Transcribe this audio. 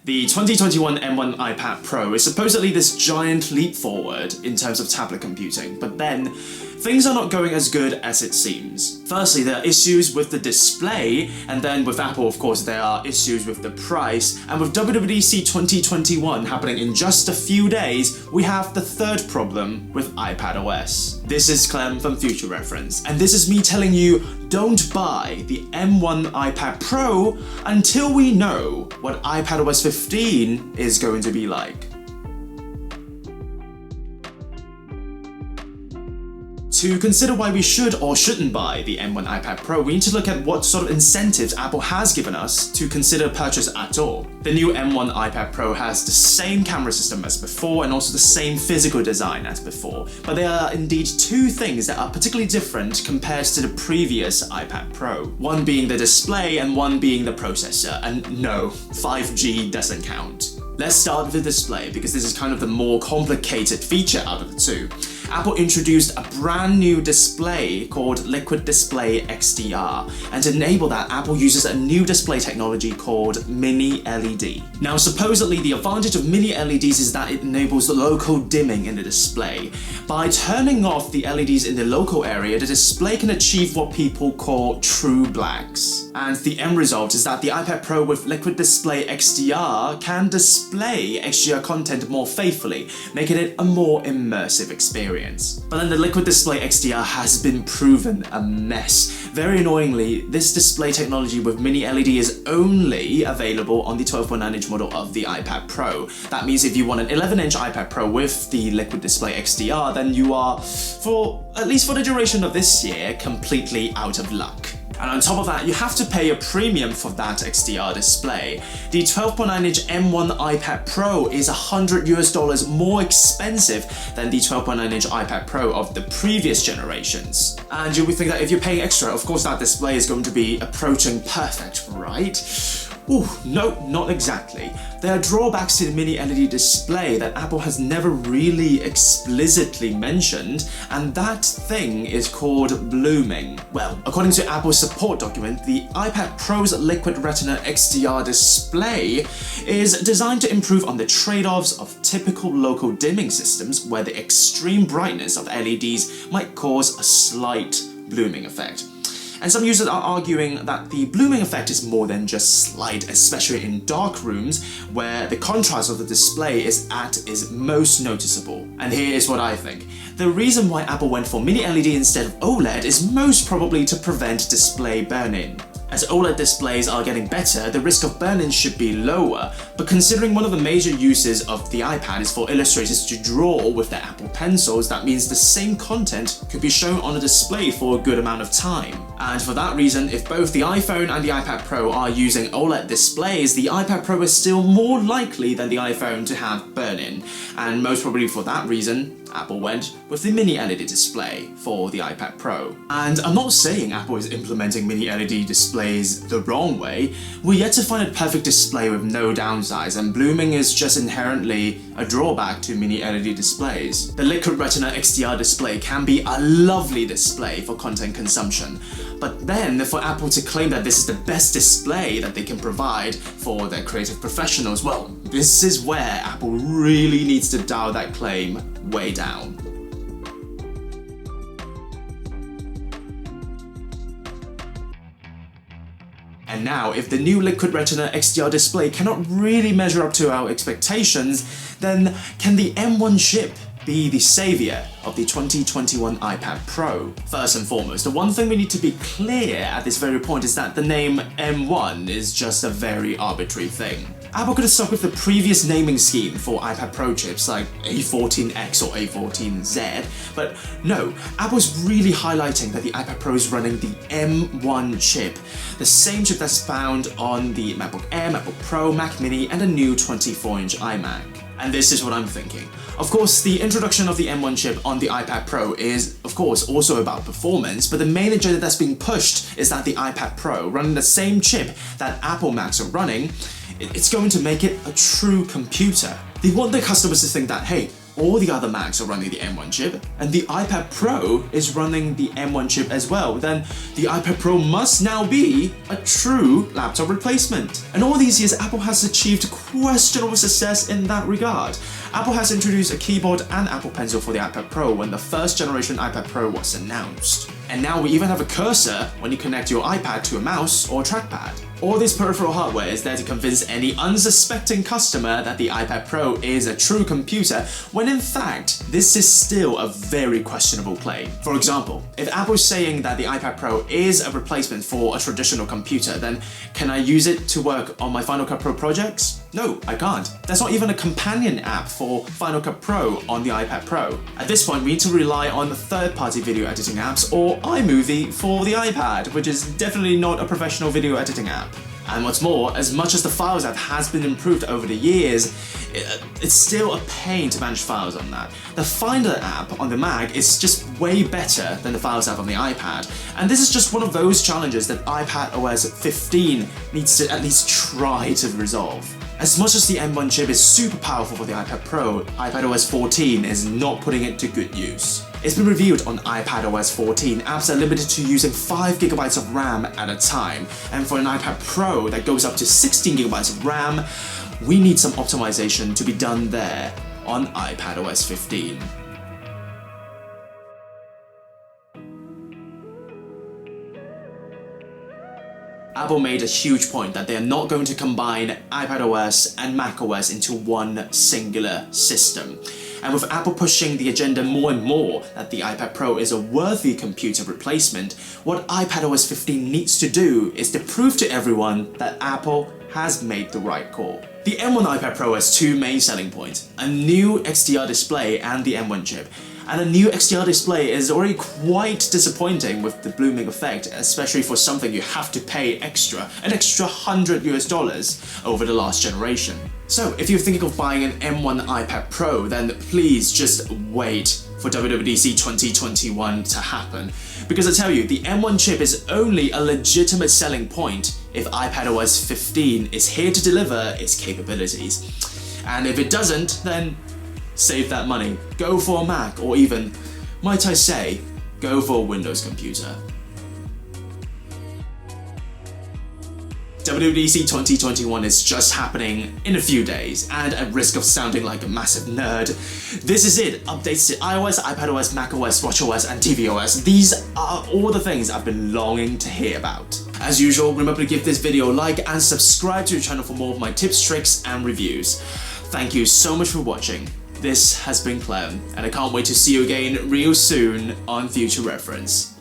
The 2021 M1 iPad Pro is supposedly this giant leap forward in terms of tablet computing, but then things are not going as good as it seems. Firstly, there are issues with the display, and then with Apple, of course, there are issues with the price, and with WWDC 2021 happening in just a few days, we have the third problem with iPadOS. This is Clem from Future Reference, and this is me telling you, don't buy the M1 iPad Pro until we know what iPadOS 15 is going to be like. To consider why we should or shouldn't buy the M1 iPad Pro, we need to look at what sort of incentives Apple has given us to consider purchase at all. The new M1 iPad Pro has the same camera system as before and also the same physical design as before, but there are indeed two things that are particularly different compared to the previous iPad Pro. One being the display and one being the processor, and no, 5G doesn't count. Let's start with the display because this is kind of the more complicated feature out of the two. Apple introduced a brand new display called Liquid Display XDR, and to enable that, Apple uses a new display technology called Mini LED. Now, supposedly the advantage of Mini LEDs is that it enables local dimming in the display. By turning off the LEDs in the local area, the display can achieve what people call true blacks. And the end result is that the iPad Pro with Liquid Display XDR can display XDR content more faithfully, making it a more immersive experience. But then the Liquid Display XDR has been proven a mess. Very annoyingly, this display technology with Mini LED is only available on the 12.9-inch model of the iPad Pro. That means if you want an 11-inch iPad Pro with the Liquid Display XDR, then you are, at least for the duration of this year, completely out of luck. And on top of that, you have to pay a premium for that XDR display. The 12.9-inch M1 iPad Pro is $100 more expensive than the 12.9-inch iPad Pro of the previous generations. And you would think that if you're paying extra, of course that display is going to be approaching perfect, right? Ooh, no, not exactly. There are drawbacks to the Mini LED display that Apple has never really explicitly mentioned, and that thing is called blooming. Well, according to Apple's support document, the iPad Pro's Liquid Retina XDR display is designed to improve on the trade-offs of typical local dimming systems where the extreme brightness of LEDs might cause a slight blooming effect. And some users are arguing that the blooming effect is more than just slight, especially in dark rooms where the contrast of the display is at its most noticeable. And here is what I think. The reason why Apple went for Mini LED instead of OLED is most probably to prevent display burn-in. As OLED displays are getting better, the risk of burn-in should be lower, but considering one of the major uses of the iPad is for illustrators to draw with their Apple Pencils, that means the same content could be shown on a display for a good amount of time. And for that reason, if both the iPhone and the iPad Pro are using OLED displays, the iPad Pro is still more likely than the iPhone to have burn-in. And most probably for that reason, Apple went with the Mini LED display for the iPad Pro. And I'm not saying Apple is implementing Mini LED displays the wrong way. We're yet to find a perfect display with no downsides, and blooming is just inherently a drawback to Mini LED displays. The Liquid Retina XDR display can be a lovely display for content consumption, but then for Apple to claim that this is the best display that they can provide for their creative professionals, well, this is where Apple really needs to dial that claim way down. And now, if the new Liquid Retina XDR display cannot really measure up to our expectations, then can the M1 chip be the savior of the 2021 iPad Pro? First and foremost, the one thing we need to be clear at this very point is that the name M1 is just a very arbitrary thing. Apple could have stuck with the previous naming scheme for iPad Pro chips like A14X or A14Z, but no, Apple's really highlighting that the iPad Pro is running the M1 chip, the same chip that's found on the MacBook Air, MacBook Pro, Mac Mini, and a new 24-inch iMac. And this is what I'm thinking. Of course, the introduction of the M1 chip on the iPad Pro is, of course, also about performance, but the main agenda that's being pushed is that the iPad Pro, running the same chip that Apple Macs are running, it's going to make it a true computer. They want their customers to think that, hey, all the other Macs are running the M1 chip, and the iPad Pro is running the M1 chip as well, then the iPad Pro must now be a true laptop replacement. And all these years, Apple has achieved questionable success in that regard. Apple has introduced a keyboard and Apple Pencil for the iPad Pro when the first generation iPad Pro was announced. And now we even have a cursor when you connect your iPad to a mouse or a trackpad. All this peripheral hardware is there to convince any unsuspecting customer that the iPad Pro is a true computer, when in fact, this is still a very questionable claim. For example, if Apple's saying that the iPad Pro is a replacement for a traditional computer, then can I use it to work on my Final Cut Pro projects? No, I can't. There's not even a companion app for Final Cut Pro on the iPad Pro. At this point, we need to rely on third-party video editing apps or iMovie for the iPad, which is definitely not a professional video editing app. And what's more, as much as the Files app has been improved over the years, it's still a pain to manage files on that. The Finder app on the Mac is just way better than the Files app on the iPad, and this is just one of those challenges that iPadOS 15 needs to at least try to resolve. As much as the M1 chip is super powerful for the iPad Pro, iPadOS 14 is not putting it to good use. It's been revealed on iPadOS 14, apps are limited to using 5GB of RAM at a time, and for an iPad Pro that goes up to 16GB of RAM, we need some optimization to be done there on iPadOS 15. Apple made a huge point that they are not going to combine iPadOS and macOS into one singular system. And with Apple pushing the agenda more and more that the iPad Pro is a worthy computer replacement, what iPadOS 15 needs to do is to prove to everyone that Apple has made the right call. The M1 iPad Pro has two main selling points: a new XDR display and the M1 chip. And a new XDR display is already quite disappointing with the blooming effect, especially for something you have to pay extra, an extra $100 over the last generation. So if you're thinking of buying an M1 iPad Pro, then please just wait for WWDC 2021 to happen. Because I tell you, the M1 chip is only a legitimate selling point if iPadOS 15 is here to deliver its capabilities. And if it doesn't, then save that money, go for a Mac, or even, might I say, go for a Windows computer. WWDC 2021 is just happening in a few days, and at risk of sounding like a massive nerd, this is it. Updates to iOS, iPadOS, macOS, watchOS, and tvOS. These are all the things I've been longing to hear about. As usual, remember to give this video a like and subscribe to the channel for more of my tips, tricks, and reviews. Thank you so much for watching. This has been Clem, and I can't wait to see you again real soon on Future Reference.